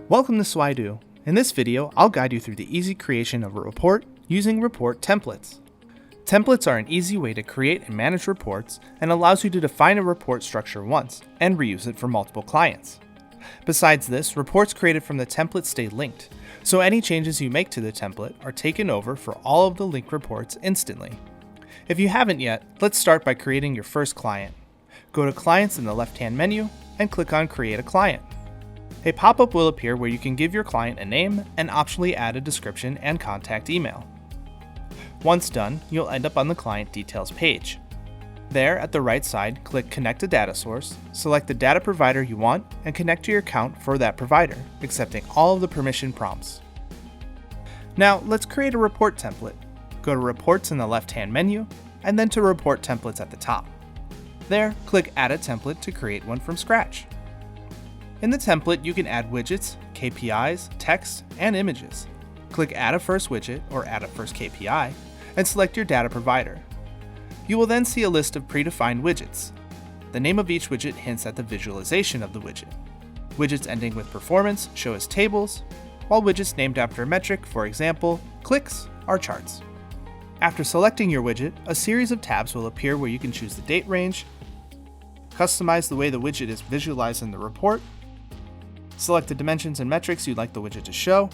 Welcome to Swidoo. In this video, I'll guide you through the easy creation of a report using report templates. Templates are an easy way to create and manage reports and allows you to define a report structure once and reuse it for multiple clients. Besides this, reports created from the template stay linked, so any changes you make to the template are taken over for all of the linked reports instantly. If you haven't yet, let's start by creating your first client. Go to Clients in the left-hand menu and click on Create a Client. A pop-up will appear where you can give your client a name and optionally add a description and contact email. Once done, you'll end up on the client details page. There, at the right side, click Connect to Data Source, select the data provider you want, and connect to your account for that provider, accepting all of the permission prompts. Now, let's create a report template. Go to Reports in the left-hand menu, and then to Report Templates at the top. There, click Add a Template to create one from scratch. In the template, you can add widgets, KPIs, text, and images. Click Add a First Widget or Add a First KPI, and select your data provider. You will then see a list of predefined widgets. The name of each widget hints at the visualization of the widget. Widgets ending with performance show as tables, while widgets named after a metric, for example, clicks, are charts. After selecting your widget, a series of tabs will appear where you can choose the date range, customize the way the widget is visualized in the report, select the dimensions and metrics you'd like the widget to show,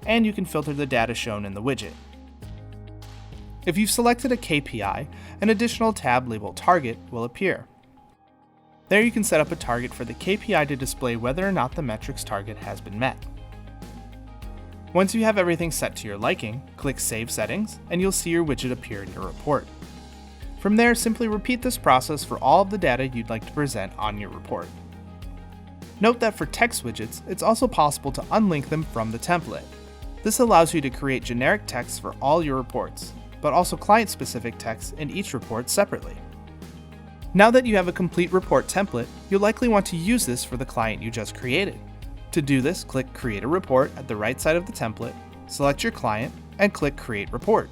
and you can filter the data shown in the widget. If you've selected a KPI, an additional tab labeled Target will appear. There you can set up a target for the KPI to display whether or not the metric's target has been met. Once you have everything set to your liking, click Save Settings and you'll see your widget appear in your report. From there, simply repeat this process for all of the data you'd like to present on your report. Note that for text widgets, it's also possible to unlink them from the template. This allows you to create generic text for all your reports, but also client-specific text in each report separately. Now that you have a complete report template, you'll likely want to use this for the client you just created. To do this, click Create a Report at the right side of the template, select your client, and click Create Report.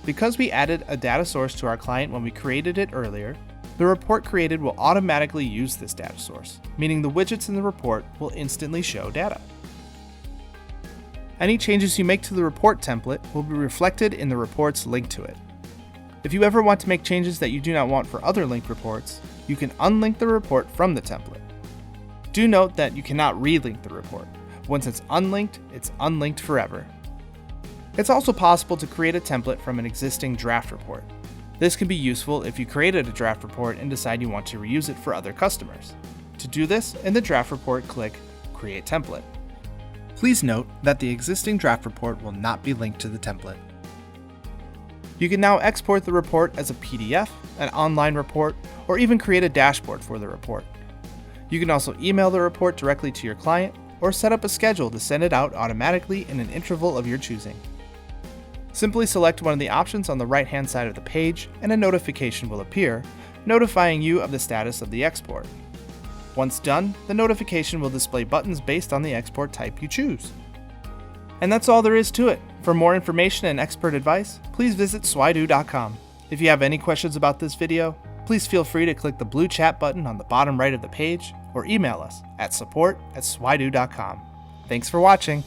Because we added a data source to our client when we created it earlier, the report created will automatically use this data source, meaning the widgets in the report will instantly show data. Any changes you make to the report template will be reflected in the reports linked to it. If you ever want to make changes that you do not want for other linked reports, you can unlink the report from the template. Do note that you cannot relink the report. Once it's unlinked forever. It's also possible to create a template from an existing draft report. This can be useful if you created a draft report and decide you want to reuse it for other customers. To do this, in the draft report, click Create Template. Please note that the existing draft report will not be linked to the template. You can now export the report as a PDF, an online report, or even create a dashboard for the report. You can also email the report directly to your client, or set up a schedule to send it out automatically in an interval of your choosing. Simply select one of the options on the right-hand side of the page and a notification will appear, notifying you of the status of the export. Once done, the notification will display buttons based on the export type you choose. And that's all there is to it. For more information and expert advice, please visit swidoo.com. If you have any questions about this video, please feel free to click the blue chat button on the bottom right of the page or email us at support@swidoo.com. Thanks for watching.